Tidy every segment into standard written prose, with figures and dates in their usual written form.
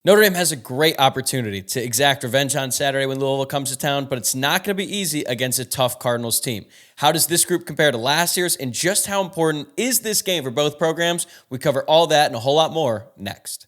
Notre Dame has a great opportunity to exact revenge on Saturday when Louisville comes to town, but it's not going to be easy against a tough Cardinals team. How does this group compare to last year's, and just how important is this game for both programs? We cover all that and a whole lot more next.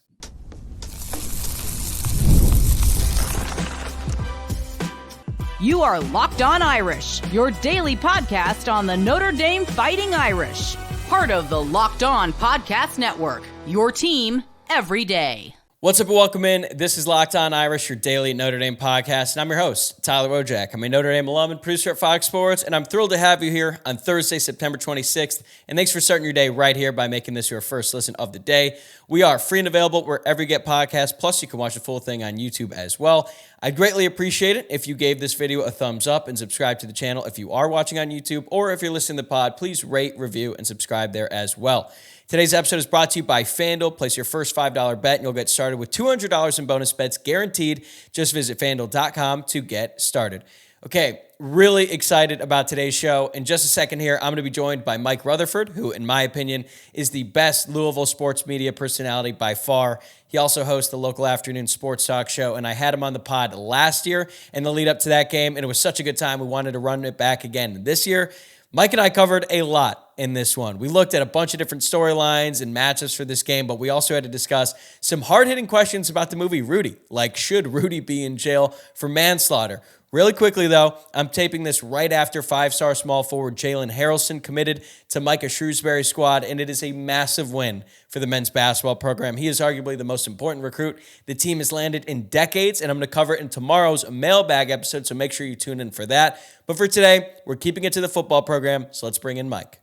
You are Locked On Irish, your daily podcast on the Notre Dame Fighting Irish. Part of the Locked On Podcast Network, your team every day. What's up and welcome in. This is Locked On Irish, your daily Notre Dame podcast, and I'm your host, Tyler Wojciak. I'm a Notre Dame alum and producer at Fox Sports, and I'm thrilled to have you here on Thursday, September 26th, and thanks for starting your day right here by making this your first listen of the day. We are free and available wherever you get podcasts, plus you can watch the full thing on YouTube as well. I'd greatly appreciate it if you gave this video a thumbs up and subscribe to the channel if you are watching on YouTube, or if you're listening to the pod, please rate, review, and subscribe there as well. Today's episode is brought to you by FanDuel. Place your first $5 bet and you'll get started with $200 in bonus bets guaranteed. Just visit FanDuel.com to get started. Okay, really excited about today's show. In just a second here, I'm going to be joined by Mike Rutherford, who, in my opinion, is the best Louisville sports media personality by far. He also hosts the local afternoon sports talk show, and I had him on the pod last year in the lead up to that game, and it was such a good time. We wanted to run it back again this year. Mike and I covered a lot in this one. We looked at a bunch of different storylines and matchups for this game, but we also had to discuss some hard-hitting questions about the movie Rudy, like should Rudy be in jail for manslaughter? Really quickly, though, I'm taping this right after five-star small forward Jalen Harrelson committed to Micah Shrewsbury's squad, and it is a massive win for the men's basketball program. He is arguably the most important recruit the team has landed in decades, and I'm going to cover it in tomorrow's mailbag episode, so make sure you tune in for that. But for today, we're keeping it to the football program, so let's bring in Mike.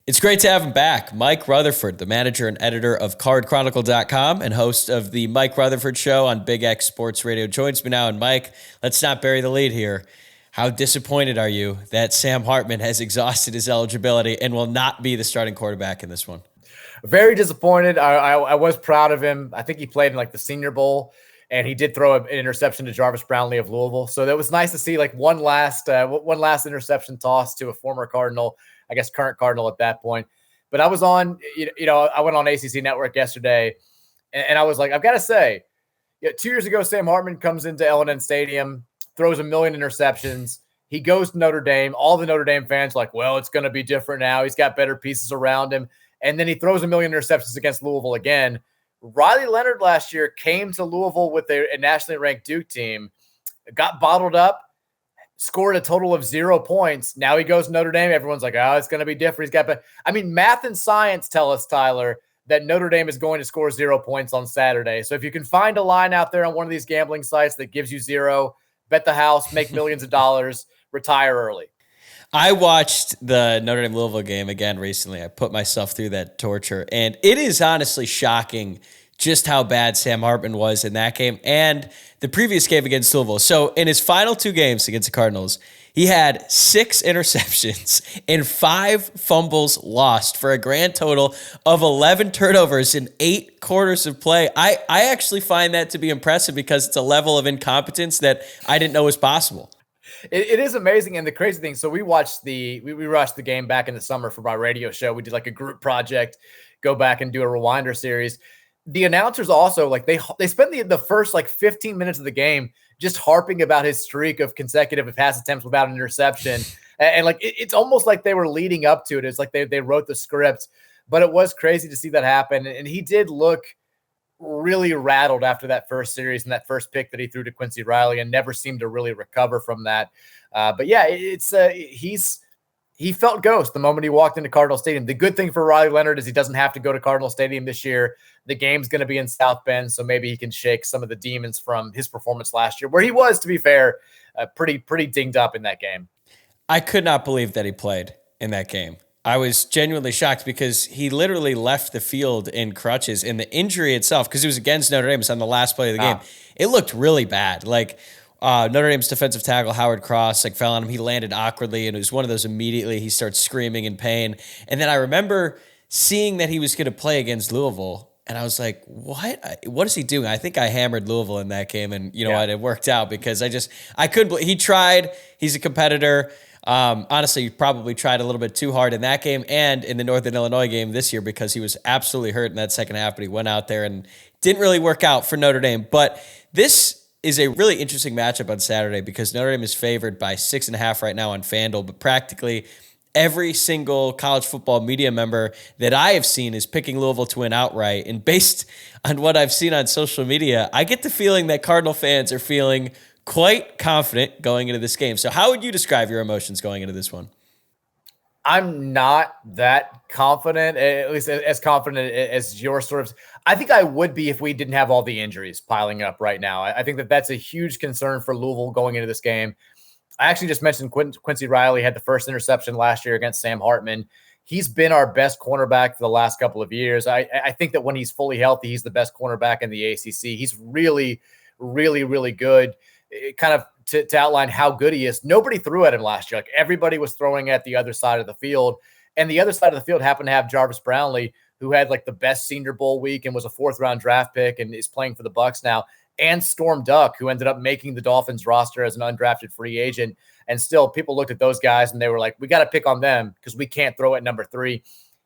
It's great to have him back. Mike Rutherford, the manager and editor of CardChronicle.com and host of the Mike Rutherford Show on Big X Sports Radio, joins me now. And Mike, let's not bury the lead here. How disappointed are you that Sam Hartman has exhausted his eligibility and will not be the starting quarterback in this one? Very disappointed. I was proud of him. I think he played in like the Senior Bowl, and he did throw an interception to Jarvis Brownlee of Louisville. So that was nice to see, like one last interception toss to a former Cardinal. I guess current Cardinal at that point. But I was on, I went on ACC Network yesterday, and I was like, I've got to say, 2 years ago, Sam Hartman comes into L&N Stadium, throws 1 million interceptions. He goes to Notre Dame. All the Notre Dame fans are like, well, it's going to be different now. He's got better pieces around him. And then he throws 1 million interceptions against Louisville again. Riley Leonard last year came to Louisville with a nationally ranked Duke team, got bottled up, scored a total of 0 points. Now he goes to Notre Dame. Everyone's like, oh, it's going to be different. Math and science tell us, Tyler, that Notre Dame is going to score 0 points on Saturday. So if you can find a line out there on one of these gambling sites that gives you 0, bet the house, make millions of dollars, retire early. I watched the Notre Dame Louisville game again recently. I put myself through that torture, and it is honestly shocking just how bad Sam Hartman was in that game and the previous game against Louisville. So in his final 2 games against the Cardinals, he had 6 interceptions and 5 fumbles lost for a grand total of 11 turnovers in 8 quarters of play. I actually find that to be impressive because it's a level of incompetence that I didn't know was possible. It is amazing. And the crazy thing, so we watched we watched the game back in the summer for my radio show. We did like a group project, go back and do a rewinder series. The announcers also, like, they spend the first like 15 minutes of the game just harping about his streak of consecutive pass attempts without an interception. And like, it's almost like they were leading up to it. It's like they wrote the script, but it was crazy to see that happen. And he did look really rattled after that first series and that first pick that he threw to Quincy Riley, and never seemed to really recover from that. But yeah, he felt ghost the moment he walked into Cardinal Stadium. The good thing for Riley Leonard is he doesn't have to go to Cardinal Stadium this year. The game's going to be in South Bend, so maybe he can shake some of the demons from his performance last year, where he was, to be fair, pretty dinged up in that game. I could not believe that he played in that game. I was genuinely shocked because he literally left the field in crutches, and the injury itself, because it was against Notre Dame, it was on the last play of the game, it looked really bad. Like, Notre Dame's defensive tackle, Howard Cross, fell on him. He landed awkwardly, and it was one of those immediately he starts screaming in pain. And then I remember seeing that he was going to play against Louisville, and I was like, what is he doing? I think I hammered Louisville in that game, and what, it worked out because I couldn't believe he tried. He's a competitor. Honestly, he probably tried a little bit too hard in that game and in the Northern Illinois game this year because he was absolutely hurt in that second half, but he went out there and didn't really work out for Notre Dame. But this is a really interesting matchup on Saturday because Notre Dame is favored by 6.5 right now on FanDuel, but practically every single college football media member that I have seen is picking Louisville to win outright. And based on what I've seen on social media, I get the feeling that Cardinal fans are feeling quite confident going into this game. So how would you describe your emotions going into this one? I'm not that confident, at least as confident as your sort of. I think I would be if we didn't have all the injuries piling up right now. I think that that's a huge concern for Louisville going into this game. I actually just mentioned Quincy Riley had the first interception last year against Sam Hartman. He's been our best cornerback for the last couple of years. I think that when he's fully healthy, he's the best cornerback in the ACC. He's really, really, really good. Kind of to outline how good he is, nobody threw at him last year. Like everybody was throwing at the other side of the field, and the other side of the field happened to have Jarvis Brownlee, who had like the best Senior Bowl week and was a 4th-round draft pick and is playing for the Bucs now, and Storm Duck, who ended up making the Dolphins roster as an undrafted free agent. And still, people looked at those guys and they were like, "We got to pick on them because we can't throw at number 3."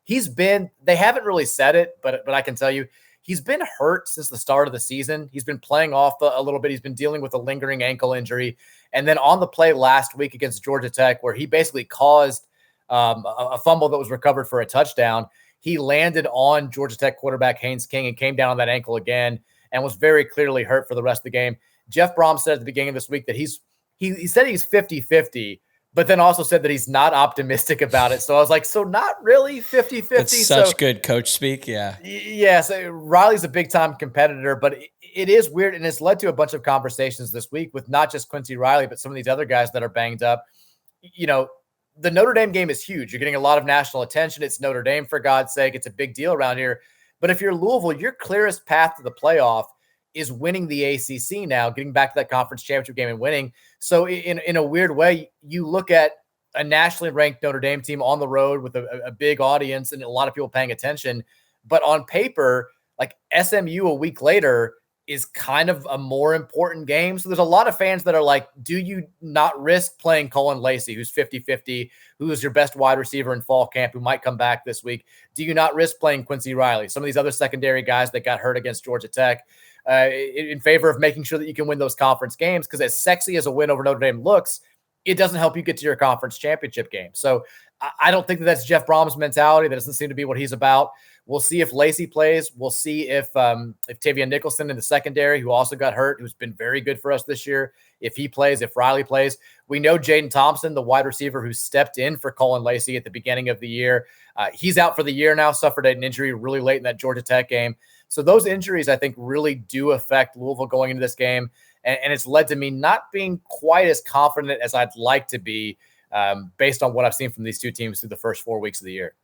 They haven't really said it, but I can tell you, he's been hurt since the start of the season. He's been playing off a little bit. He's been dealing with a lingering ankle injury. And then on the play last week against Georgia Tech, where he basically caused a fumble that was recovered for a touchdown, he landed on Georgia Tech quarterback Haynes King and came down on that ankle again and was very clearly hurt for the rest of the game. Jeff Brom said at the beginning of this week that he said he's 50-50, but then also said that he's not optimistic about it. So I was like, so not really 50-50. That's such good coach speak. Yeah. Yeah. So Riley's a big time competitor, but it is weird. And it's led to a bunch of conversations this week with not just Quincy Riley, but some of these other guys that are banged up. You know, the Notre Dame game is huge. You're getting a lot of national attention. It's Notre Dame, for God's sake. It's a big deal around here. But if you're Louisville, your clearest path to the playoff is winning the ACC now, getting back to that conference championship game and winning. So in a weird way, you look at a nationally ranked Notre Dame team on the road with a big audience and a lot of people paying attention. But on paper, like SMU a week later is kind of a more important game. So there's a lot of fans that are like, do you not risk playing Colin Lacey, who's 50-50, who is your best wide receiver in fall camp, who might come back this week? Do you not risk playing Quincy Riley, some of these other secondary guys that got hurt against Georgia Tech, in favor of making sure that you can win those conference games? Because as sexy as a win over Notre Dame looks, it doesn't help you get to your conference championship game. So I don't think that's Jeff Brom's mentality. That doesn't seem to be what he's about. We'll see if Lacey plays. We'll see if Tavian Nicholson in the secondary, who also got hurt, who's been very good for us this year, if he plays, if Riley plays. We know Jaden Thompson, the wide receiver who stepped in for Colin Lacey at the beginning of the year, he's out for the year now, suffered an injury really late in that Georgia Tech game. So those injuries, I think, really do affect Louisville going into this game. And it's led to me not being quite as confident as I'd like to be based on what I've seen from these two teams through the first 4 weeks of the year.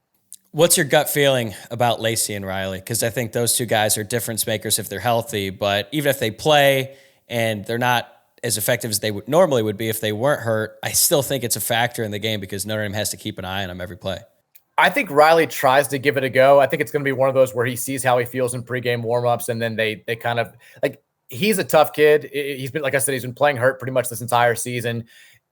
What's your gut feeling about Lacey and Riley? Because I think those two guys are difference makers if they're healthy, but even if they play and they're not as effective as they normally would be if they weren't hurt, I still think it's a factor in the game because Notre Dame has to keep an eye on them every play. I think Riley tries to give it a go. I think it's going to be one of those where he sees how he feels in pregame warmups, and then they kind of like, he's a tough kid. He's been, like I said, he's been playing hurt pretty much this entire season.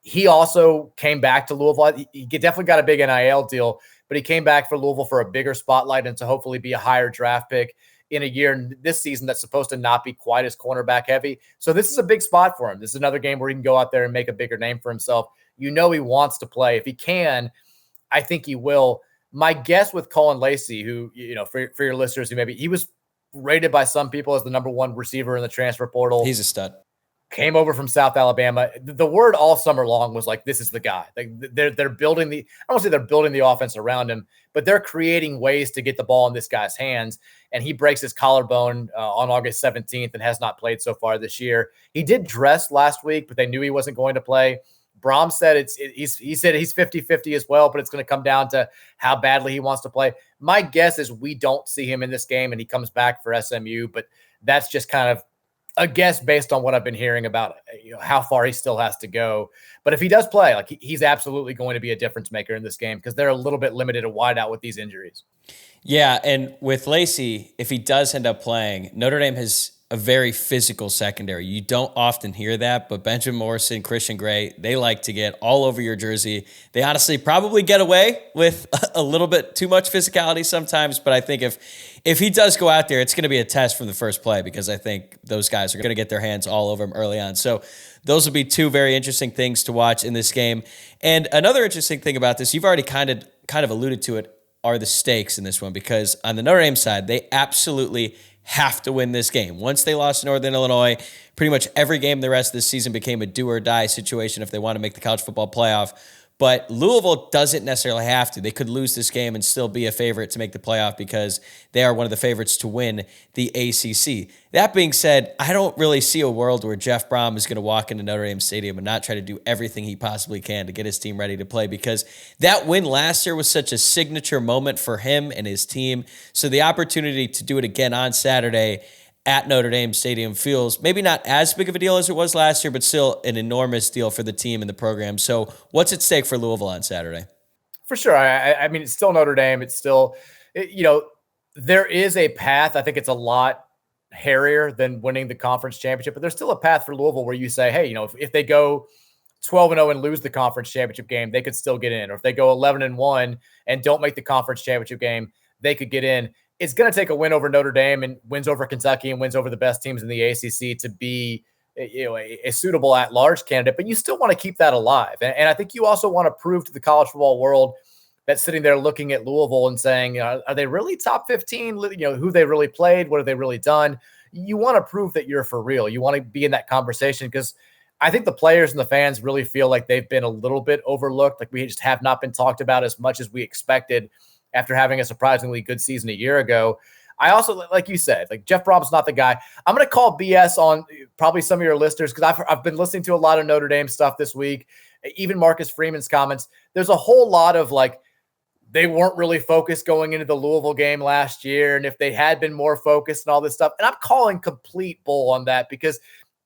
He also came back to Louisville. He definitely got a big NIL deal, but he came back for Louisville for a bigger spotlight and to hopefully be a higher draft pick in a year this season that's supposed to not be quite as cornerback heavy. So this is a big spot for him. This is another game where he can go out there and make a bigger name for himself. You know, he wants to play. If he can, I think he will. My guess with Colin Lacey, who, you know, for your listeners who maybe, he was rated by some people as the number one receiver in the transfer portal. He's a stud. Came over from South Alabama. The word all summer long was like, this is the guy. Like they're building I don't want to say they're building the offense around him, but they're creating ways to get the ball in this guy's hands. And he breaks his collarbone on August 17th and has not played so far this year. He did dress last week, but they knew he wasn't going to play. Brom said he said he's 50-50 as well, but it's going to come down to how badly he wants to play. My guess is we don't see him in this game and he comes back for SMU, but that's just kind of a guess based on what I've been hearing about, you know, how far he still has to go. But if he does play, like he's absolutely going to be a difference maker in this game because they're a little bit limited at wideout with these injuries. Yeah, and with Lacey, if he does end up playing, Notre Dame has a very physical secondary. You don't often hear that, but Benjamin Morrison, Christian Gray, they like to get all over your jersey. They honestly probably get away with a little bit too much physicality sometimes, but I think if he does go out there, it's going to be a test from the first play because I think those guys are going to get their hands all over him early on. So those will be two very interesting things to watch in this game. And another interesting thing about this, you've already kind of alluded to it, are the stakes in this one, because on the Notre Dame side, they absolutely have to win this game. Once they lost to Northern Illinois, pretty much every game the rest of this season became a do or die situation if they want to make the college football playoff. But Louisville doesn't necessarily have to. They could lose this game and still be a favorite to make the playoff because they are one of the favorites to win the ACC. That being said, I don't really see a world where Jeff Brom is going to walk into Notre Dame Stadium and not try to do everything he possibly can to get his team ready to play, because that win last year was such a signature moment for him and his team. So the opportunity to do it again on Saturday at Notre Dame Stadium feels maybe not as big of a deal as it was last year, but still an enormous deal for the team and the program. So what's at stake for Louisville on Saturday? For sure. I mean, it's still Notre Dame. It's still, there is a path. I think it's a lot hairier than winning the conference championship, but there's still a path for Louisville where you say, hey, if they go 12-0 and lose the conference championship game, they could still get in. Or if they go 11-1 and don't make the conference championship game, they could get in. It's going to take a win over Notre Dame and wins over Kentucky and wins over the best teams in the ACC to be a suitable at-large candidate, but you still want to keep that alive. And I think you also want to prove to the college football world that's sitting there looking at Louisville and saying, are they really top 15? Who they really played? What have they really done? You want to prove that you're for real. You want to be in that conversation, because I think the players and the fans really feel like they've been a little bit overlooked. Like we just have not been talked about as much as we expected after having a surprisingly good season a year ago. I also, like you said, like Jeff Brom's not the guy. I'm going to call BS on probably some of your listeners, because I've been listening to a lot of Notre Dame stuff this week, even Marcus Freeman's comments. There's a whole lot of like, they weren't really focused going into the Louisville game last year, and if they had been more focused and all this stuff. And I'm calling complete bull on that, because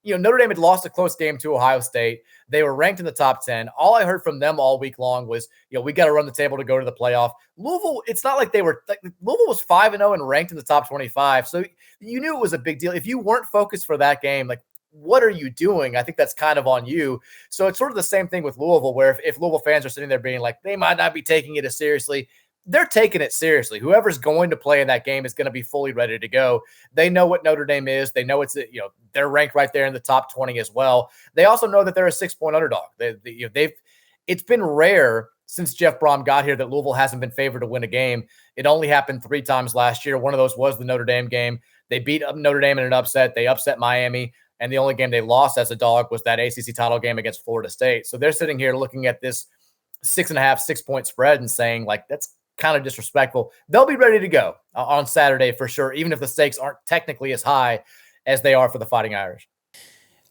Notre Dame had lost a close game to Ohio State. They were ranked in the top 10. All I heard from them all week long was, we got to run the table to go to the playoff. Louisville, it's not like Louisville was 5-0 and ranked in the top 25. So you knew it was a big deal. If you weren't focused for that game, like, what are you doing? I think that's kind of on you. So it's sort of the same thing with Louisville, where if Louisville fans are sitting there being like, they might not be taking it as seriously, they're taking it seriously. Whoever's going to play in that game is going to be fully ready to go. They know what Notre Dame is. They know they're ranked right there in the top 20 as well. They also know that they're a 6-point underdog. It's been rare since Jeff Brom got here that Louisville hasn't been favored to win a game. It only happened 3 times last year. One of those was the Notre Dame game. They beat up Notre Dame in an upset. They upset Miami. And the only game they lost as a dog was that ACC title game against Florida State. So they're sitting here looking at this 6.5-6-point spread and saying, like, that's kind of disrespectful. They'll be ready to go on Saturday for sure, even if the stakes aren't technically as high as they are for the Fighting Irish.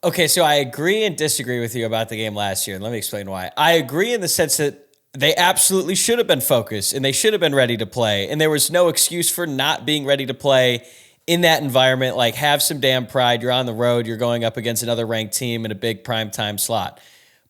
Okay, so I agree and disagree with you about the game last year, and let me explain why. I agree in the sense that they absolutely should have been focused, and they should have been ready to play, and there was no excuse for not being ready to play in that environment. Like, have some damn pride. You're on the road. You're going up against another ranked team in a big primetime slot.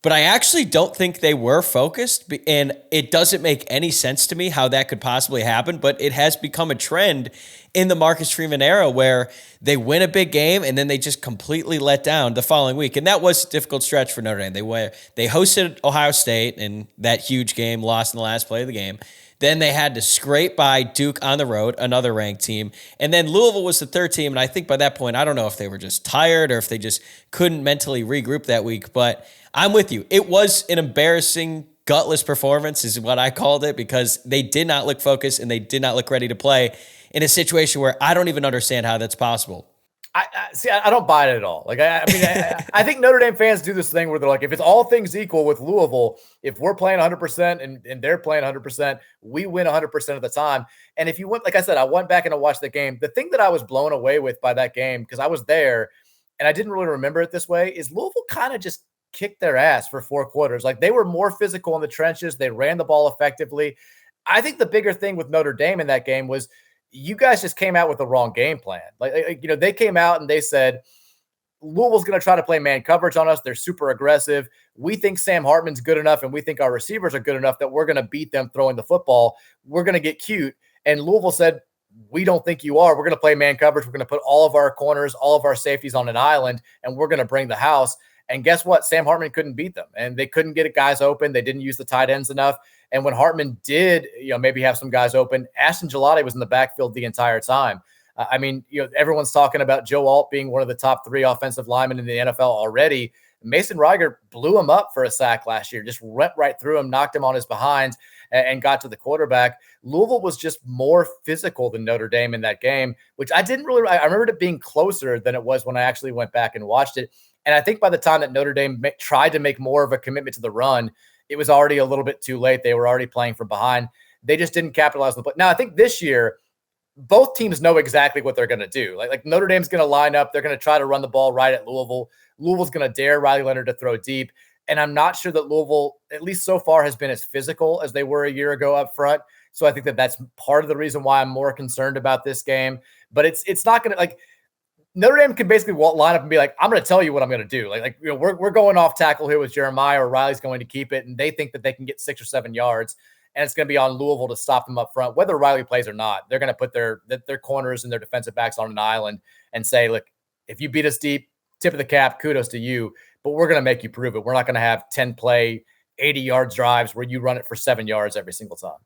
But I actually don't think they were focused, and it doesn't make any sense to me how that could possibly happen, but it has become a trend in the Marcus Freeman era where they win a big game and then they just completely let down the following week. And that was a difficult stretch for Notre Dame. They hosted Ohio State in that huge game, lost in the last play of the game. Then they had to scrape by Duke on the road, another ranked team. And then Louisville was the third team, and I think by that point, I don't know if they were just tired or if they just couldn't mentally regroup that week, but I'm with you. It was an embarrassing, gutless performance is what I called it, because they did not look focused and they did not look ready to play in a situation where I don't even understand how that's possible. I don't buy it at all. Like, I think Notre Dame fans do this thing where they're like, if it's all things equal with Louisville, if we're playing 100% and they're playing 100%, we win 100% of the time. And if you went, like I said, I went back and I watched the game. The thing that I was blown away with by that game, because I was there and I didn't really remember it this way, is Louisville kind of just kicked their ass for 4 quarters. Like, they were more physical in the trenches. They ran the ball effectively. I think the bigger thing with Notre Dame in that game was you guys just came out with the wrong game plan. They came out and they said, Louisville's going to try to play man coverage on us. They're super aggressive. We think Sam Hartman's good enough and we think our receivers are good enough that we're going to beat them throwing the football. We're going to get cute. And Louisville said, we don't think you are. We're going to play man coverage. We're going to put all of our corners, all of our safeties on an island, and we're going to bring the house. And guess what? Sam Hartman couldn't beat them, and they couldn't get guys open. They didn't use the tight ends enough. And when Hartman did, maybe have some guys open, Ashton Gillotte was in the backfield the entire time. Everyone's talking about Joe Alt being one of the top 3 offensive linemen in the NFL already. Mason Reiger blew him up for a sack last year, just went right through him, knocked him on his behind, and got to the quarterback. Louisville was just more physical than Notre Dame in that game, which I remembered it being closer than it was when I actually went back and watched it. And I think by the time that Notre Dame tried to make more of a commitment to the run, it was already a little bit too late. They were already playing from behind. They just didn't capitalize on the play. Now, I think this year, both teams know exactly what they're going to do. Like Notre Dame's going to line up. They're going to try to run the ball right at Louisville. Louisville's going to dare Riley Leonard to throw deep. And I'm not sure that Louisville, at least so far, has been as physical as they were a year ago up front. So I think that that's part of the reason why I'm more concerned about this game. But it's not going to, like, Notre Dame can basically line up and be like, I'm going to tell you what I'm going to do. We're going off tackle here with Jeremiah, or Riley's going to keep it, and they think that they can get 6 or 7 yards, and it's going to be on Louisville to stop them up front. Whether Riley plays or not, they're going to put their corners and their defensive backs on an island and say, look, if you beat us deep, tip of the cap, kudos to you, but we're going to make you prove it. We're not going to have 10-play, 80-yard drives where you run it for 7 yards every single time.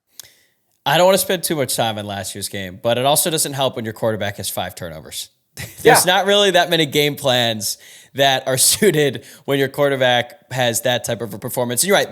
I don't want to spend too much time on last year's game, but it also doesn't help when your quarterback has 5 turnovers. There's not really that many game plans that are suited when your quarterback has that type of a performance. And you're right.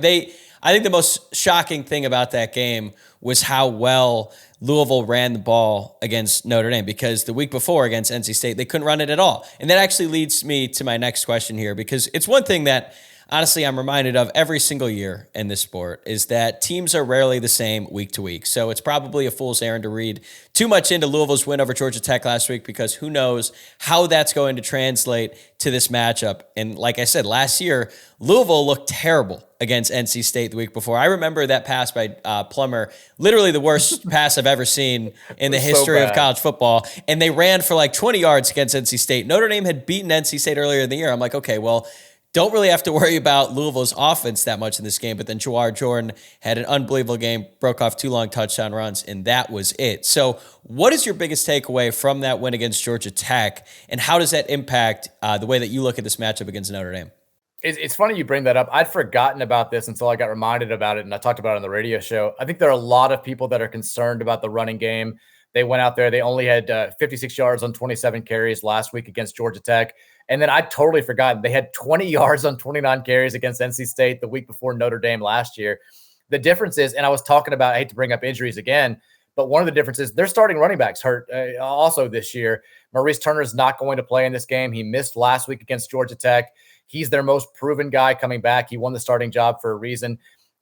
I think the most shocking thing about that game was how well Louisville ran the ball against Notre Dame, because the week before against NC State, they couldn't run it at all. And that actually leads me to my next question here, because it's one thing that honestly I'm reminded of every single year in this sport, is that teams are rarely the same week to week. So it's probably a fool's errand to read too much into Louisville's win over Georgia Tech last week, because who knows how that's going to translate to this matchup. And like I said, last year, Louisville looked terrible against NC State the week before. I remember that pass by Plummer, literally the worst pass I've ever seen in the history of college football. And they ran for like 20 yards against NC State. Notre Dame had beaten NC State earlier in the year. I'm like, okay, well, don't really have to worry about Louisville's offense that much in this game. But then Jawar Jordan had an unbelievable game, broke off 2 long touchdown runs, and that was it. So what is your biggest takeaway from that win against Georgia Tech, and how does that impact the way that you look at this matchup against Notre Dame? It's funny you bring that up. I'd forgotten about this until I got reminded about it, and I talked about it on the radio show. I think there are a lot of people that are concerned about the running game. They went out there. They only had 56 yards on 27 carries last week against Georgia Tech. And then I totally forgot they had 20 yards on 29 carries against NC State the week before Notre Dame last year. The difference is, and I was talking about, I hate to bring up injuries again, but one of the differences, they're starting running backs hurt also this year. Maurice Turner is not going to play in this game. He missed last week against Georgia Tech. He's their most proven guy coming back. He won the starting job for a reason.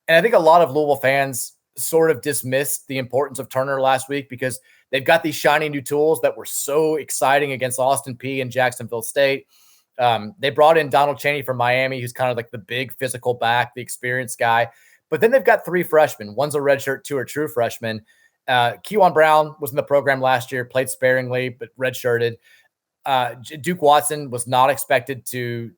And I think a lot of Louisville fans sort of dismissed the importance of Turner last week because they've got these shiny new tools that were so exciting against Austin Peay and Jacksonville State. They brought in Donald Chaney from Miami, who's kind of like the big physical back, the experienced guy. But then they've got 3 freshmen. One's a redshirt, 2 are true freshmen. Kewan Brown was in the program last year, played sparingly, but redshirted. Duke Watson was not expected to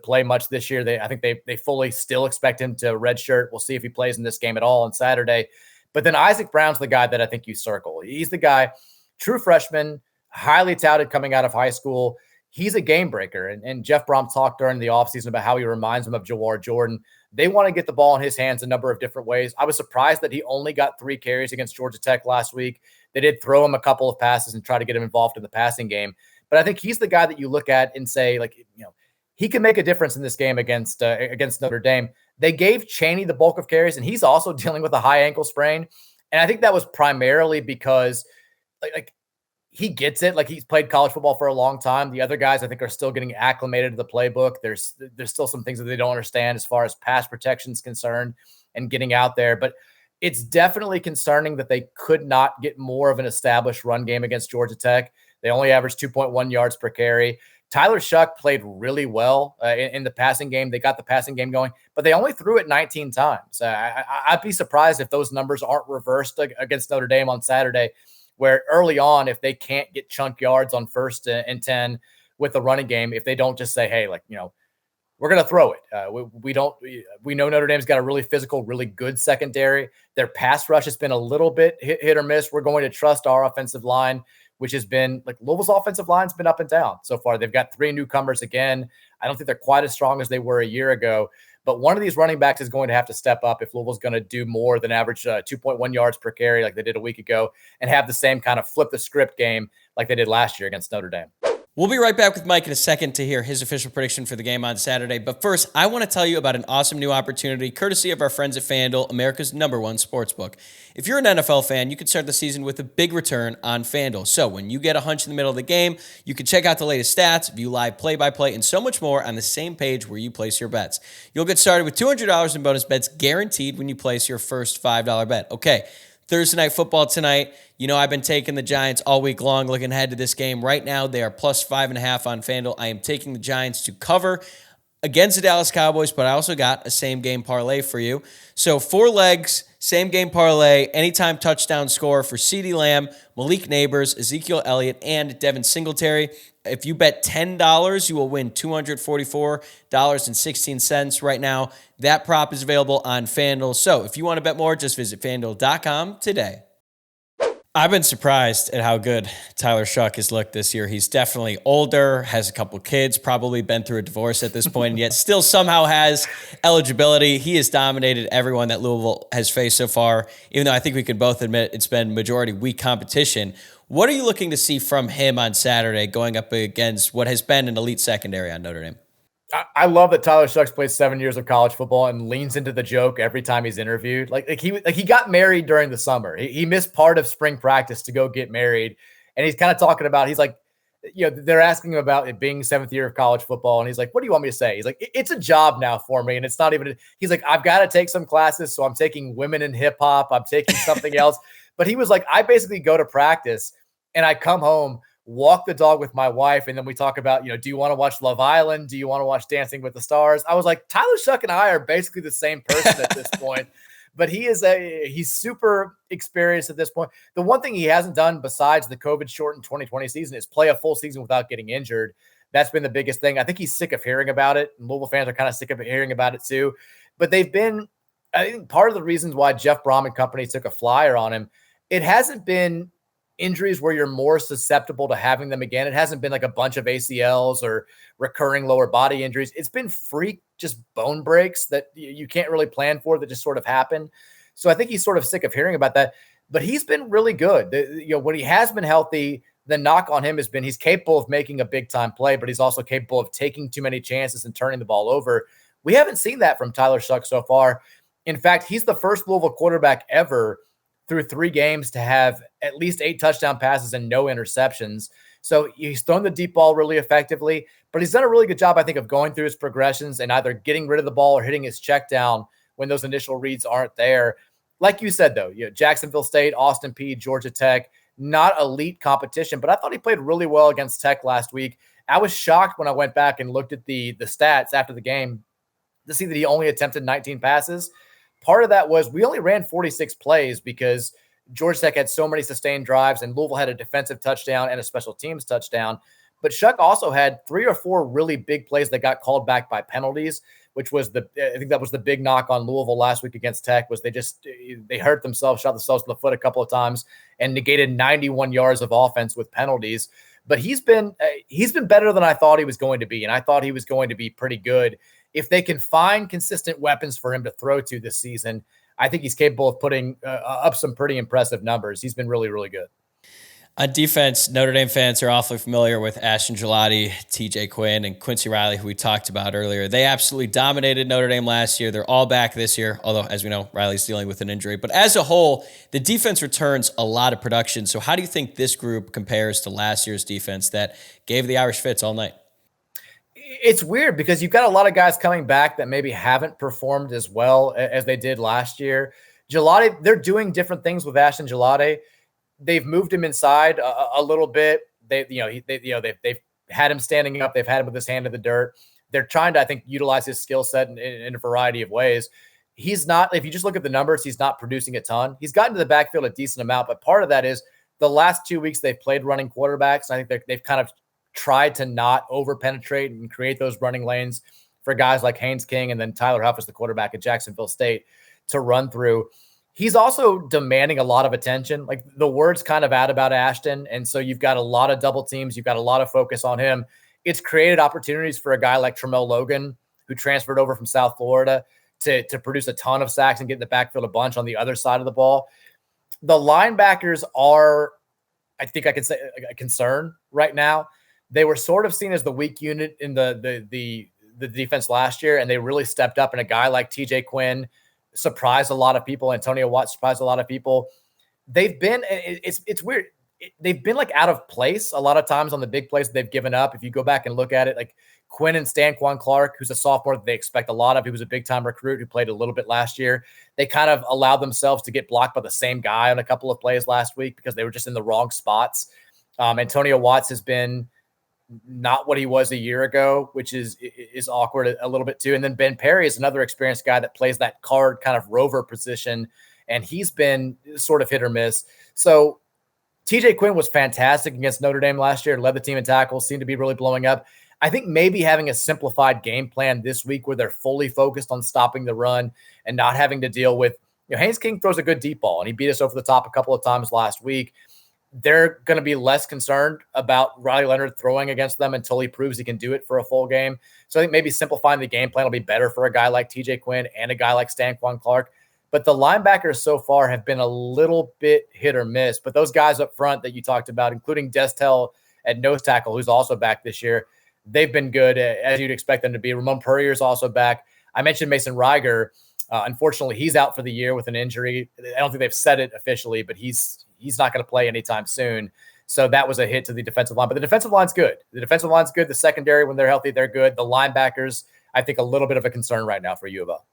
play much this year. I think they fully still expect him to redshirt. We'll see if he plays in this game at all on Saturday. But then Isaac Brown's the guy that I think you circle. He's the guy, true freshman, highly touted coming out of high school. He's a game breaker. And Jeff Brom talked during the offseason about how he reminds him of Jawar Jordan. They want to get the ball in his hands a number of different ways. I was surprised that he only got 3 carries against Georgia Tech last week. They did throw him a couple of passes and try to get him involved in the passing game. But I think he's the guy that you look at and say, like, he can make a difference in this game against Notre Dame. They gave Chaney the bulk of carries, and he's also dealing with a high ankle sprain. And I think that was primarily because like he gets it. Like, he's played college football for a long time. The other guys, I think, are still getting acclimated to the playbook. There's still some things that they don't understand as far as pass protection is concerned and getting out there. But it's definitely concerning that they could not get more of an established run game against Georgia Tech. They only averaged 2.1 yards per carry. Tyler Shuck played really well in the passing game. They got the passing game going, but they only threw it 19 times. I'd be surprised if those numbers aren't reversed against Notre Dame on Saturday, where early on, if they can't get chunk yards on 1st and 10 with the running game, if they don't just say, hey, we're going to throw it. We know Notre Dame's got a really physical, really good secondary. Their pass rush has been a little bit hit or miss. We're going to trust our offensive line, which has been like Louisville's offensive line's been up and down so far. They've got 3 newcomers again. I don't think they're quite as strong as they were a year ago, but one of these running backs is going to have to step up if Louisville's going to do more than average 2.1 yards per carry like they did a week ago and have the same kind of flip the script game like they did last year against Notre Dame. We'll be right back with Mike in a second to hear his official prediction for the game on Saturday. But first, I want to tell you about an awesome new opportunity courtesy of our friends at FanDuel, America's #1 sportsbook. If you're an NFL fan, you can start the season with a big return on FanDuel. So when you get a hunch in the middle of the game, you can check out the latest stats, view live play-by-play, and so much more on the same page where you place your bets. You'll get started with $200 in bonus bets guaranteed when you place your first $5 bet. Okay. Thursday night football tonight. You know, I've been taking the Giants all week long, looking ahead to this game. Right now, they are plus 5.5 on FanDuel. I am taking the Giants to cover against the Dallas Cowboys, but I also got a same-game parlay for you. So 4 legs, same-game parlay, anytime touchdown score for CeeDee Lamb, Malik Neighbors, Ezekiel Elliott, and Devin Singletary. If you bet $10, you will win $244.16 right now. That prop is available on FanDuel. So if you want to bet more, just visit FanDuel.com today. I've been surprised at how good Tyler Shough has looked this year. He's definitely older, has a couple kids, probably been through a divorce at this point, and yet still somehow has eligibility. He has dominated everyone that Louisville has faced so far, even though I think we can both admit it's been majority weak competition. What are you looking to see from him on Saturday going up against what has been an elite secondary on Notre Dame? I love that Tyler Shough played 7 years of college football and leans into the joke every time he's interviewed. He got married during the summer. He missed part of spring practice to go get married. And he's kind of talking about, he's like, you know, they're asking him about it being 7th year of college football. And he's like, what do you want me to say? He's like, it's a job now for me. And it's not even, he's like, I've got to take some classes. So I'm taking women in hip hop. I'm taking something else. But he was like, I basically go to practice and I come home, walk the dog with my wife, and then we talk about, you know, do you want to watch Love Island? Do you want to watch Dancing with the Stars? I was like, Tyler Shough and I are basically the same person at this point, but he's super experienced at this point. The one thing he hasn't done besides the COVID shortened 2020 season is play a full season without getting injured. That's been the biggest thing. I think he's sick of hearing about it. Louisville fans are kind of sick of hearing about it too, but I think part of the reasons why Jeff Brom and company took a flyer on him, it hasn't been injuries where you're more susceptible to having them again. It hasn't been like a bunch of ACLs or recurring lower body injuries. It's been freak, just bone breaks that you can't really plan for that just sort of happen. So I think he's sort of sick of hearing about that, but he's been really good. When he has been healthy, the knock on him has been he's capable of making a big time play, but he's also capable of taking too many chances and turning the ball over. We haven't seen that from Tyler Shough so far. In fact, he's the first Louisville quarterback ever through 3 games to have at least 8 touchdown passes and no interceptions. So he's thrown the deep ball really effectively, but he's done a really good job, I think, of going through his progressions and either getting rid of the ball or hitting his check down when those initial reads aren't there. Like you said, though, Jacksonville State, Austin Peay, Georgia Tech, not elite competition, but I thought he played really well against Tech last week. I was shocked when I went back and looked at the stats after the game to see that he only attempted 19 passes. Part of that was we only ran 46 plays because Georgia Tech had so many sustained drives and Louisville had a defensive touchdown and a special teams touchdown. But Shough also had 3 or 4 really big plays that got called back by penalties, which was I think that was the big knock on Louisville last week against Tech was they hurt themselves, shot themselves in the foot a couple of times and negated 91 yards of offense with penalties. But he's been better than I thought he was going to be. And I thought he was going to be pretty good. If they can find consistent weapons for him to throw to this season, I think he's capable of putting up some pretty impressive numbers. He's been really, really good. On defense, Notre Dame fans are awfully familiar with Ashton Gelati, TJ Quinn, and Quincy Riley, who we talked about earlier. They absolutely dominated Notre Dame last year. They're all back this year, although, as we know, Riley's dealing with an injury. But as a whole, the defense returns a lot of production. So how do you think this group compares to last year's defense that gave the Irish fits all night? It's weird because you've got a lot of guys coming back that maybe haven't performed as well as they did last year. Gelati, they're doing different things with Ashton Gelati. They've moved him inside a little bit. They've had him standing up. They've had him with his hand in the dirt. They're trying to, I think, utilize his skill set in a variety of ways. He's not, if you just look at the numbers, he's not producing a ton. He's gotten to the backfield a decent amount, but part of that is the last 2 weeks they've played running quarterbacks. I think they've kind of tried to not over penetrate and create those running lanes for guys like Haynes King and then Tyler Huff as the quarterback at Jacksonville State to run through. He's also demanding a lot of attention. Like the word's kind of out about Ashton. And so you've got a lot of double teams. You've got a lot of focus on him. It's created opportunities for a guy like Tramel Logan, who transferred over from South Florida to produce a ton of sacks and get in the backfield a bunch on the other side of the ball. The linebackers are, I think I could say, a concern right now. They were sort of seen as the weak unit in the defense last year, and they really stepped up. And a guy like TJ Quinn surprised a lot of people. Antonio Watts surprised a lot of people. They've been, it's weird. They've been like out of place a lot of times on the big plays that they've given up. If you go back and look at it, like Quinn and Stanquan Clark, who's a sophomore that they expect a lot of, he was a big time recruit who played a little bit last year. They kind of allowed themselves to get blocked by the same guy on a couple of plays last week because they were just in the wrong spots. Antonio Watts has been not what he was a year ago, which is awkward a little bit too. And then Ben Perry is another experienced guy that plays that card kind of rover position, and he's been sort of hit or miss. So TJ Quinn was fantastic against Notre Dame last year, led the team in tackles, seemed to be really blowing up. I think maybe having a simplified game plan this week where they're fully focused on stopping the run and not having to deal with, Haynes King throws a good deep ball, and he beat us over the top a couple of times last week. They're going to be less concerned about Riley Leonard throwing against them until he proves he can do it for a full game. So I think maybe simplifying the game plan will be better for a guy like TJ Quinn and a guy like Stanquan Clark. But the linebackers so far have been a little bit hit or miss. But those guys up front that you talked about, including Destel at nose tackle, who's also back this year, they've been good, as you'd expect them to be. Ramon Purrier is also back. I mentioned Mason Reiger. Unfortunately, he's out for the year with an injury. I don't think they've said it officially, but he's not going to play anytime soon. So that was a hit to the defensive line. But the defensive line's good. The secondary, when they're healthy, they're good. The linebackers, I think, a little bit of a concern right now for U of L.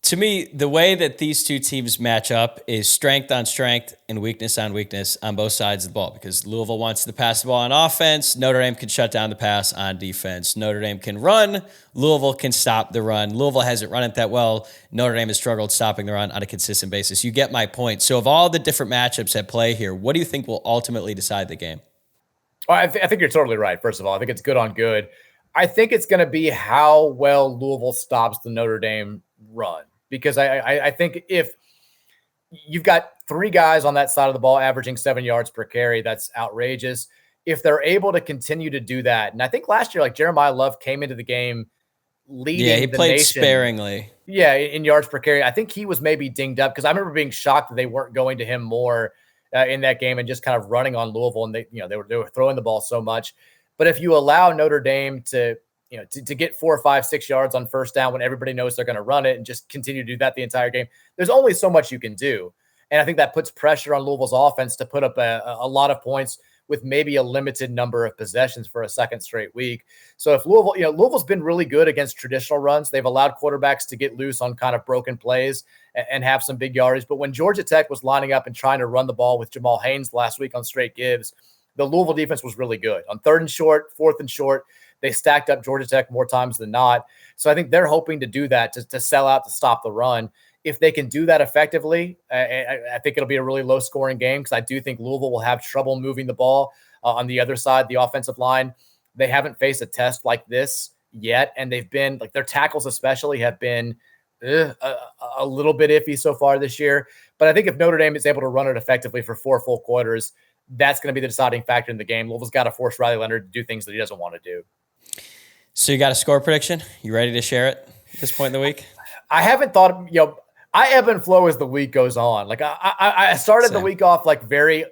To me, the way that these two teams match up is strength on strength and weakness on weakness on both sides of the ball, because Louisville wants to pass the ball on offense. Notre Dame can shut down the pass on defense. Notre Dame can run. Louisville can stop the run. Louisville hasn't run it that well. Notre Dame has struggled stopping the run on a consistent basis. You get my point. So of all the different matchups at play here, what do you think will ultimately decide the game? Well, I think you're totally right. First of all, I think it's good on good. I think it's going to be how well Louisville stops the Notre Dame run. Because I think if you've got three guys on that side of the ball averaging 7 yards per carry, that's outrageous. If they're able to continue to do that, and I think last year, like Jeremiah Love came into the game leading. Yeah, he played nation, sparingly. Yeah, in yards per carry. I think he was maybe dinged up because I remember being shocked that they weren't going to him more in that game and just kind of running on Louisville, and they were throwing the ball so much. But if you allow Notre Dame to get 4 or 5, 6 yards on first down when everybody knows they're going to run it and just continue to do that the entire game, there's only so much you can do. And I think that puts pressure on Louisville's offense to put up a lot of points with maybe a limited number of possessions for a second straight week. So if Louisville's been really good against traditional runs. They've allowed quarterbacks to get loose on kind of broken plays and have some big yardage. But when Georgia Tech was lining up and trying to run the ball with Jamal Haynes last week on straight gives, the Louisville defense was really good. On 3rd and short, 4th and short, they stacked up Georgia Tech more times than not. So I think they're hoping to do that to sell out, to stop the run. If they can do that effectively, I think it'll be a really low-scoring game because I do think Louisville will have trouble moving the ball on the other side, the offensive line. They haven't faced a test like this yet, and they've been, like their tackles especially have been a little bit iffy so far this year. But I think if Notre Dame is able to run it effectively for 4 full quarters, that's going to be the deciding factor in the game. Louisville's got to force Riley Leonard to do things that he doesn't want to do. So you got a score prediction? You ready to share it at this point in the week? I haven't thought, I ebb and flow as the week goes on. Like I started the week off like very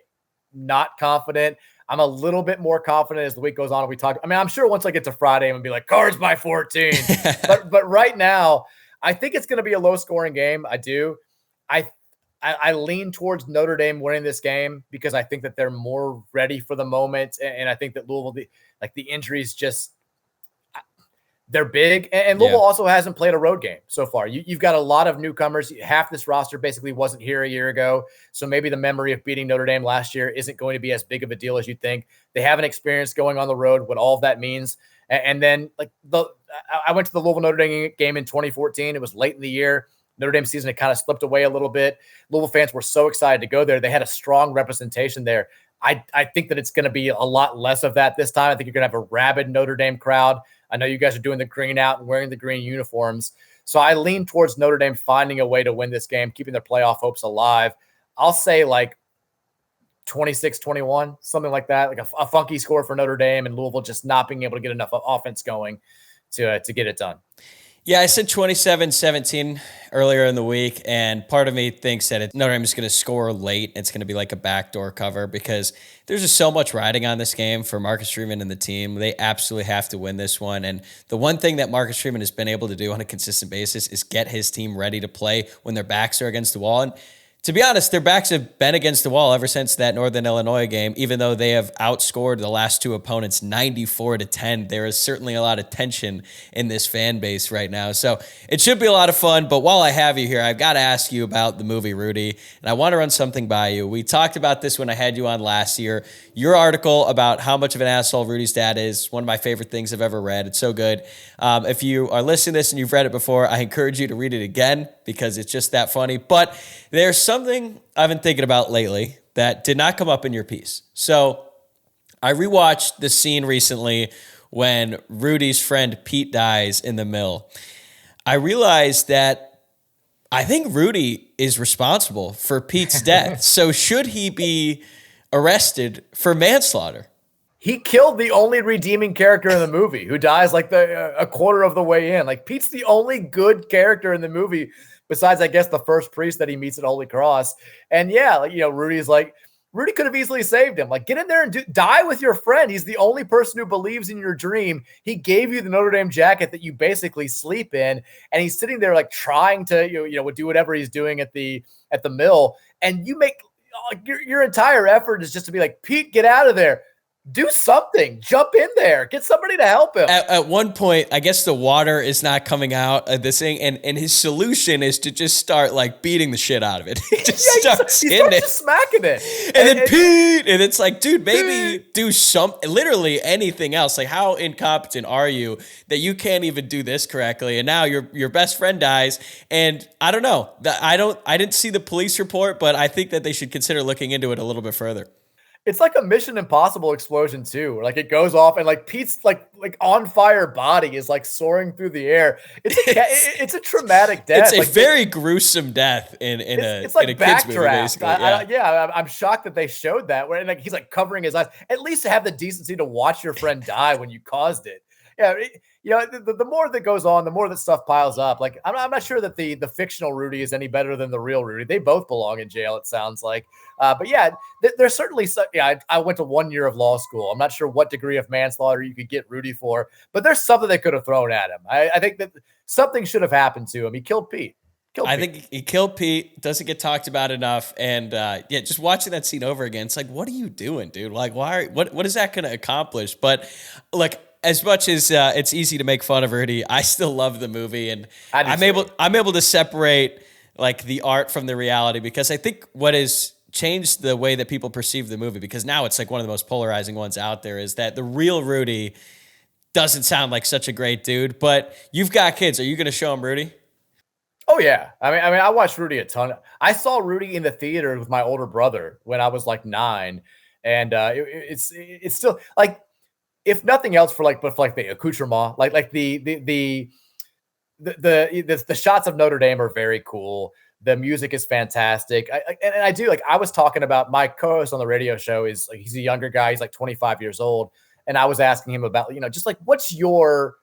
not confident. I'm a little bit more confident as the week goes on. I'm sure once I get to Friday, I'm gonna be like Cards by 14. but right now, I think it's gonna be a low scoring game. I do. I lean towards Notre Dame winning this game because I think that they're more ready for the moment, and I think that Louisville, the injuries just. They're big, and Louisville also hasn't played a road game so far. You've got a lot of newcomers. Half this roster basically wasn't here a year ago, so maybe the memory of beating Notre Dame last year isn't going to be as big of a deal as you think. They haven't experienced going on the road, what all of that means. And then, I went to the Louisville Notre Dame game in 2014. It was late in the year. Notre Dame season had kind of slipped away a little bit. Louisville fans were so excited to go there. They had a strong representation there. I think that it's going to be a lot less of that this time. I think you're going to have a rabid Notre Dame crowd. I know you guys are doing the green out and wearing the green uniforms. So I lean towards Notre Dame finding a way to win this game, keeping their playoff hopes alive. I'll say like 26-21, something like that, like a funky score for Notre Dame, and Louisville just not being able to get enough offense going to get it done. Yeah, I said 27-17 earlier in the week, and part of me thinks that Notre Dame is going to score late. It's going to be like a backdoor cover because there's just so much riding on this game for Marcus Freeman and the team. They absolutely have to win this one. And the one thing that Marcus Freeman has been able to do on a consistent basis is get his team ready to play when their backs are against the wall. And to be honest, their backs have been against the wall ever since that Northern Illinois game, even though they have outscored the last two opponents 94-10. There is certainly a lot of tension in this fan base right now. So it should be a lot of fun. But while I have you here, I've got to ask you about the movie Rudy, and I want to run something by you. We talked about this when I had you on last year. Your article about how much of an asshole Rudy's dad is, one of my favorite things I've ever read. It's so good. If you are listening to this and you've read it before, I encourage you to read it again because it's just that funny. But there's something I've been thinking about lately that did not come up in your piece. So I rewatched the scene recently when Rudy's friend Pete dies in the mill. I realized that I think Rudy is responsible for Pete's death. So should he be arrested for manslaughter? He killed the only redeeming character in the movie who dies like a quarter of the way in. Like Pete's the only good character in the movie besides, I guess, the first priest that he meets at Holy Cross. And yeah, like, Rudy's like, Rudy could have easily saved him. Like, get in there and die with your friend. He's the only person who believes in your dream. He gave you the Notre Dame jacket that you basically sleep in. And he's sitting there like trying to, do whatever he's doing at the mill. And you make your entire effort is just to be like, Pete, get out of there. Do something. Jump in there. Get somebody to help him. At one point, I guess the water is not coming out of this thing, and his solution is to just start like beating the shit out of it. He starts just smacking it. And then Pete, and it's like, dude, maybe do literally anything else. Like, how incompetent are you that you can't even do this correctly? And now your best friend dies, and I don't know. I didn't see the police report, but I think that they should consider looking into it a little bit further. It's like a Mission Impossible explosion too, where like it goes off and like Pete's like on fire body is like soaring through the air. It's a traumatic death. It's a very gruesome death in a kid's movie, basically. I'm shocked that they showed that. Where like he's like covering his eyes. At least to have the decency to watch your friend die when you caused it. Yeah, the more that goes on, the more that stuff piles up. Like I'm not sure that the fictional Rudy is any better than the real Rudy. They both belong in jail, it sounds like. But yeah, there's certainly I went to 1 year of law school. I'm not sure what degree of manslaughter you could get Rudy for, but there's something they could have thrown at him. I think that something should have happened to him. He killed Pete. I think he killed Pete. Doesn't get talked about enough. And just watching that scene over again, it's like, what are you doing, dude? Like, what is that going to accomplish? But like, as much as it's easy to make fun of Rudy, I still love the movie, and I'm able to separate like the art from the reality, because I think what has changed the way that people perceive the movie, because now it's like one of the most polarizing ones out there, is that the real Rudy doesn't sound like such a great dude. But you've got kids. Are you going to show them Rudy? Oh yeah. I mean, I watched Rudy a ton. I saw Rudy in the theater with my older brother when I was like 9, and it's still like, if nothing else, for the accoutrement, like the shots of Notre Dame are very cool. The music is fantastic. I was talking about my co-host on the radio show is like, he's a younger guy. He's like 25 years old. And I was asking him about, just like, what's your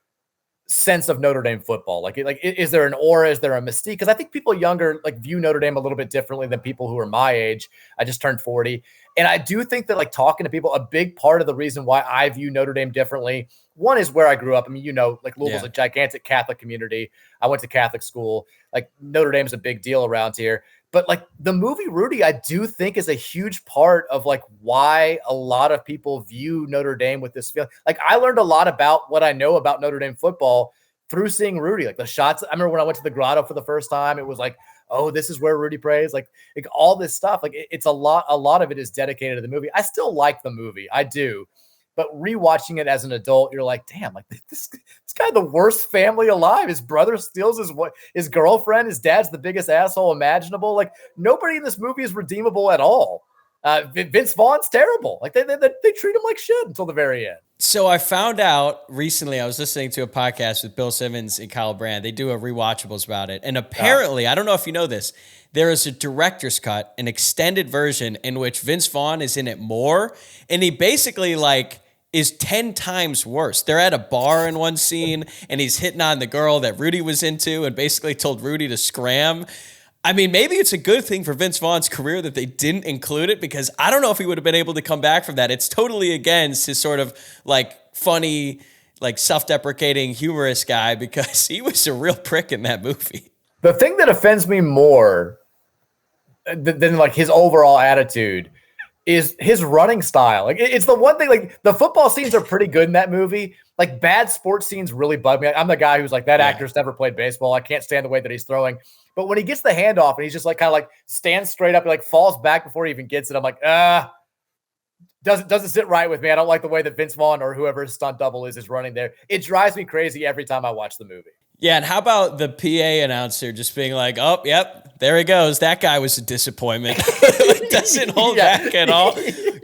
sense of Notre Dame football? Like, is there an aura? Is there a mystique? Because I think people younger like view Notre Dame a little bit differently than people who are my age. I just turned 40. And I do think that like talking to people, a big part of the reason why I view Notre Dame differently, one is where I grew up. I mean, like Louisville's a gigantic Catholic community. I went to Catholic school. Like Notre Dame's a big deal around here. But like the movie Rudy, I do think is a huge part of like why a lot of people view Notre Dame with this feeling. Like I learned a lot about what I know about Notre Dame football through seeing Rudy. Like the shots. I remember when I went to the grotto for the first time, it was like, oh, this is where Rudy prays. Like all this stuff. Like it's a lot of it is dedicated to the movie. I still like the movie. I do. But rewatching it as an adult, you're like, damn, like this guy, the worst family alive. His brother steals his girlfriend. His dad's the biggest asshole imaginable. Like nobody in this movie is redeemable at all. Vince Vaughn's terrible. Like they treat him like shit until the very end. So I found out recently, I was listening to a podcast with Bill Simmons and Kyle Brand. They do a rewatchables about it. And apparently, I don't know if you know this, there is a director's cut, an extended version in which Vince Vaughn is in it more. And he basically like is 10 times worse. They're at a bar in one scene and he's hitting on the girl that Rudy was into and basically told Rudy to scram. I mean, maybe it's a good thing for Vince Vaughn's career that they didn't include it, because I don't know if he would have been able to come back from that. It's totally against his sort of like funny, like self-deprecating, humorous guy, because he was a real prick in that movie. The thing that offends me more than like his overall attitude is his running style. Like it's the one thing, like the football scenes are pretty good in that movie. Like bad sports scenes really bug me. I'm the guy who's like, that actor's never played baseball. I can't stand the way that he's throwing. But when he gets the handoff and he's just like kind of like stands straight up and like falls back before he even gets it, I'm like, doesn't sit right with me. I don't like the way that Vince Vaughn or whoever his stunt double is running there. It drives me crazy every time I watch the movie. Yeah, and how about the PA announcer just being like, oh, yep, there he goes. That guy was a disappointment. Doesn't hold back at all.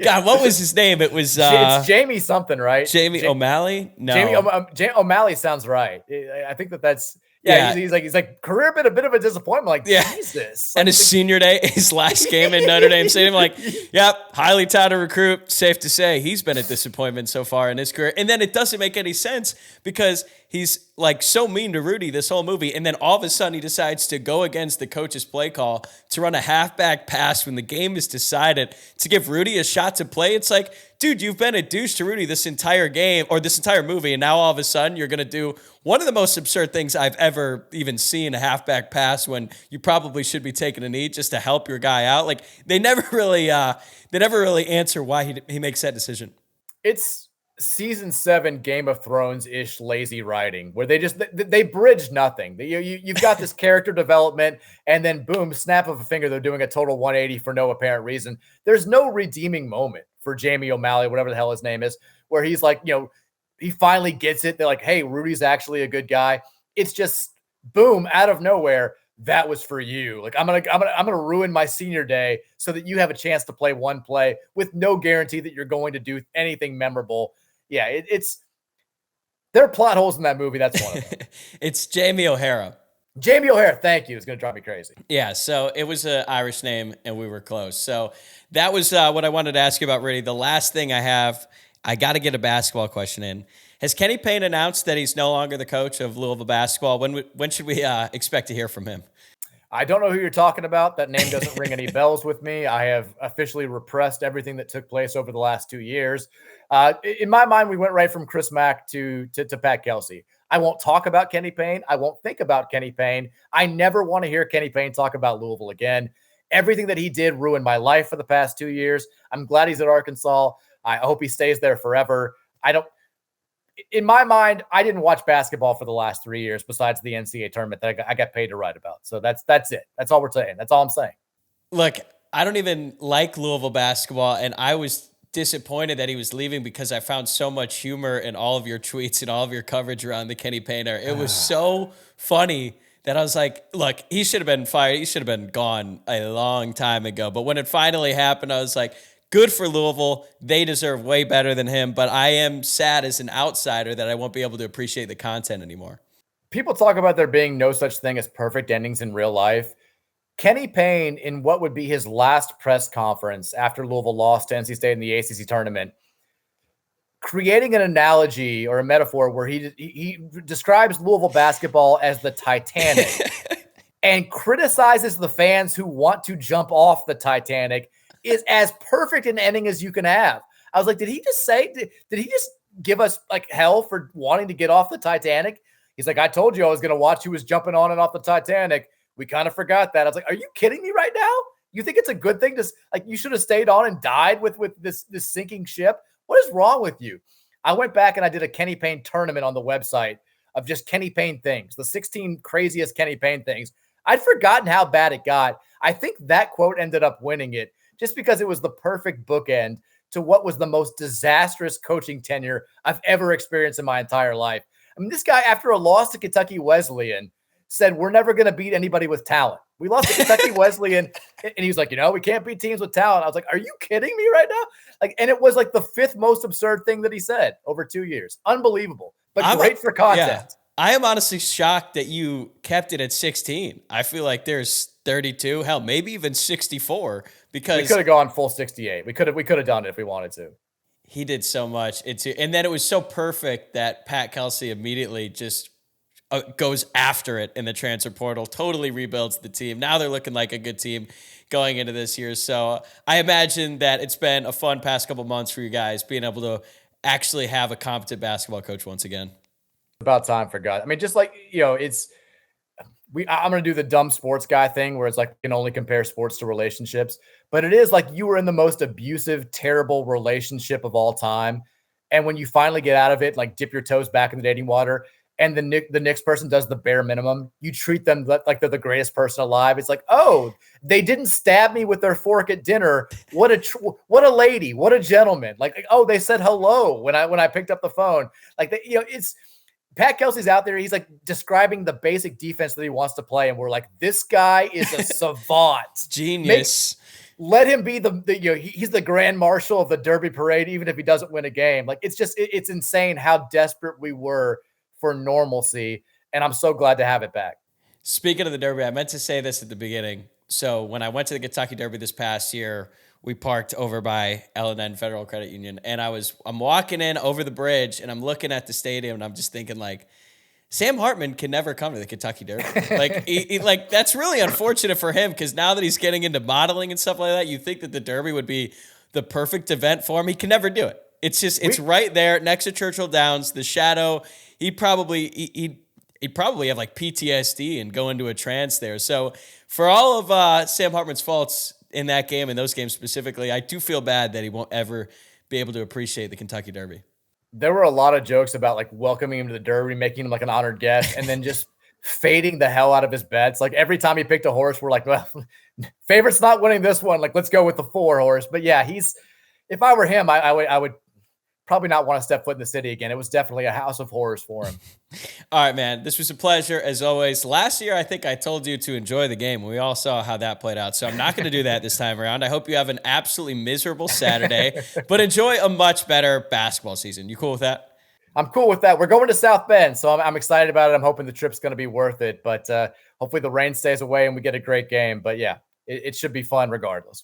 God, what was his name? It was it's Jamie something, right? Jamie O'Malley? No. Jamie O'Malley sounds right. I think that's he's like career been a bit of a disappointment. Like, Jesus. And his senior day, his last game in Notre Dame Stadium, like, yep, highly touted recruit. Safe to say he's been a disappointment so far in his career. And then it doesn't make any sense because he's like so mean to Rudy this whole movie. And then all of a sudden he decides to go against the coach's play call to run a halfback pass when the game is decided to give Rudy a shot to play. It's like, dude, you've been a douche to Rudy this entire game or this entire movie. And now all of a sudden you're going to do one of the most absurd things I've ever even seen, a halfback pass when you probably should be taking a knee just to help your guy out. Like they never really answer why he makes that decision. It's season 7 Game of Thrones-ish lazy writing where they bridge nothing. You've got this character development and then boom, snap of a finger, they're doing a total 180 for no apparent reason. There's no redeeming moment for Jamie O'Malley, whatever the hell his name is, where he's like, he finally gets it. They're like, hey, Rudy's actually a good guy. It's just boom, out of nowhere. That was for you. Like I'm gonna ruin my senior day so that you have a chance to play one play with no guarantee that you're going to do anything memorable. Yeah, there are plot holes in that movie. That's one of them. It's Jamie O'Hara. Jamie O'Hara, thank you. It's going to drive me crazy. Yeah, so it was an Irish name, and we were close. So that was what I wanted to ask you about, Rudy. The last thing I have, I got to get a basketball question in. Has Kenny Payne announced that he's no longer the coach of Louisville basketball? When should we expect to hear from him? I don't know who you're talking about. That name doesn't ring any bells with me. I have officially repressed everything that took place over the last 2 years. In my mind, we went right from Chris Mack to Pat Kelsey. I won't talk about Kenny Payne. I won't think about Kenny Payne. I never want to hear Kenny Payne talk about Louisville again. Everything that he did ruined my life for the past 2 years. I'm glad he's at Arkansas. I hope he stays there forever. In my mind, I didn't watch basketball for the last 3 years besides the NCAA tournament that I got paid to write about. So that's it. That's all we're saying. That's all I'm saying. Look, I don't even like Louisville basketball, and I was disappointed that he was leaving because I found so much humor in all of your tweets and all of your coverage around the Kenny Payne era. It was so funny that I was like, look, he should have been fired. He should have been gone a long time ago. But when it finally happened, I was like, good for Louisville. They deserve way better than him. But I am sad as an outsider that I won't be able to appreciate the content anymore. People talk about there being no such thing as perfect endings in real life. Kenny Payne, in what would be his last press conference after Louisville lost to NC State in the ACC tournament, creating an analogy or a metaphor where he describes Louisville basketball as the Titanic and criticizes the fans who want to jump off the Titanic is as perfect an ending as you can have. I was like, did he just give us like hell for wanting to get off the Titanic? He's like, I told you I was going to watch who was jumping on and off the Titanic. We kind of forgot that. I was like, are you kidding me right now? You think it's a good thing to like, you should have stayed on and died with this sinking ship? What is wrong with you? I went back and I did a Kenny Payne tournament on the website of just Kenny Payne things, the 16 craziest Kenny Payne things. I'd forgotten how bad it got. I think that quote ended up winning it just because it was the perfect bookend to what was the most disastrous coaching tenure I've ever experienced in my entire life. I mean, this guy, after a loss to Kentucky Wesleyan, said, we're never going to beat anybody with talent. We lost to Kentucky Wesleyan. And he was like, we can't beat teams with talent. I was like, are you kidding me right now? And it was like the 5th most absurd thing that he said over 2 years. Unbelievable, but great for content. Yeah. I am honestly shocked that you kept it at 16. I feel like there's 32, hell, maybe even 64, because we could have gone full 68. We could have done it if we wanted to. He did so much. And then it was so perfect that Pat Kelsey immediately just goes after it in the transfer portal, totally rebuilds the team. Now they're looking like a good team going into this year. So I imagine that it's been a fun past couple months for you guys being able to actually have a competent basketball coach once again. About time for God. I mean, just like, I'm going to do the dumb sports guy thing where it's like, you can only compare sports to relationships, but it is like you were in the most abusive, terrible relationship of all time. And when you finally get out of it, like dip your toes back in the dating water, and the next person does the bare minimum, you treat them like they're the greatest person alive. It's like, oh, they didn't stab me with their fork at dinner. What a lady, what a gentleman. Like, oh, they said hello when I picked up the phone. Like, it's Pat Kelsey's out there. He's like describing the basic defense that he wants to play. And we're like, this guy is a savant. Genius. Let him be he's the grand marshal of the Derby parade, even if he doesn't win a game. Like, it's insane how desperate we were for normalcy, and I'm so glad to have it back. Speaking of the Derby, I meant to say this at the beginning. So when I went to the Kentucky Derby this past year, we parked over by L&N Federal Credit Union, and I'm walking in over the bridge, and I'm looking at the stadium, and I'm just thinking, like, Sam Hartman can never come to the Kentucky Derby. Like, that's really unfortunate for him, because now that he's getting into modeling and stuff like that, you think that the Derby would be the perfect event for him. He can never do it. It's right there next to Churchill Downs, the shadow. He'd probably have like PTSD and go into a trance there. So for all of Sam Hartman's faults in that game and those games specifically, I do feel bad that he won't ever be able to appreciate the Kentucky Derby. There were a lot of jokes about like welcoming him to the Derby, making him like an honored guest, and then just fading the hell out of his bets. Like every time he picked a horse, we're like, well, favorite's not winning this one. Like, let's go with the 4 horse. But yeah, if I were him, I would probably not want to step foot in the city again. It was definitely a house of horrors for him. All right, man. This was a pleasure, as always. Last year, I think I told you to enjoy the game. We all saw how that played out, so I'm not going to do that this time around. I hope you have an absolutely miserable Saturday, but enjoy a much better basketball season. You cool with that? I'm cool with that. We're going to South Bend, so I'm excited about it. I'm hoping the trip's going to be worth it, but hopefully the rain stays away and we get a great game. But yeah, it should be fun regardless.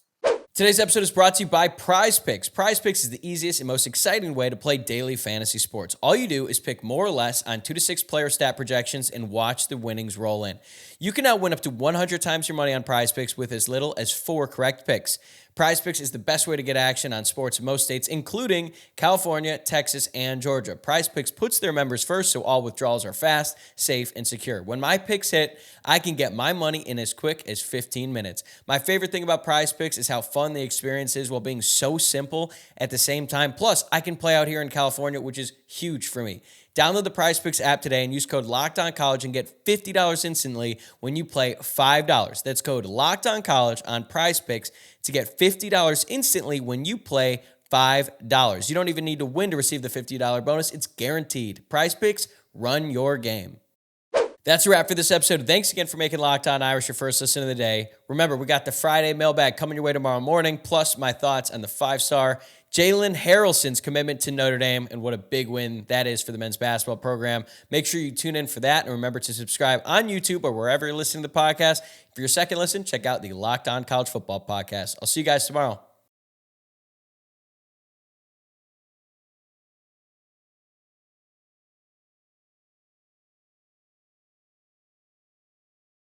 Today's episode is brought to you by PrizePicks. PrizePicks is the easiest and most exciting way to play daily fantasy sports. All you do is pick more or less on 2 to 6 player stat projections and watch the winnings roll in. You can now win up to 100 times your money on PrizePicks with as little as 4 correct picks. PrizePicks is the best way to get action on sports in most states, including California, Texas, and Georgia. PrizePicks puts their members first, so all withdrawals are fast, safe, and secure. When my picks hit, I can get my money in as quick as 15 minutes. My favorite thing about PrizePicks is how fun the experience is while being so simple at the same time. Plus, I can play out here in California, which is huge for me. Download the PrizePicks app today and use code LOCKEDONCollege and get $50 instantly when you play $5. That's code LOCKEDONCollege on PrizePicks to get $50 instantly when you play $5. You don't even need to win to receive the $50 bonus. It's guaranteed. PrizePicks, run your game. That's a wrap for this episode. Thanks again for making Locked On Irish your first listen of the day. Remember, we got the Friday mailbag coming your way tomorrow morning, plus my thoughts on the 5-star Jalen Harrelson's commitment to Notre Dame and what a big win that is for the men's basketball program. Make sure you tune in for that, and remember to subscribe on YouTube or wherever you're listening to the podcast. For your second listen, check out the Locked On College Football podcast. I'll see you guys tomorrow.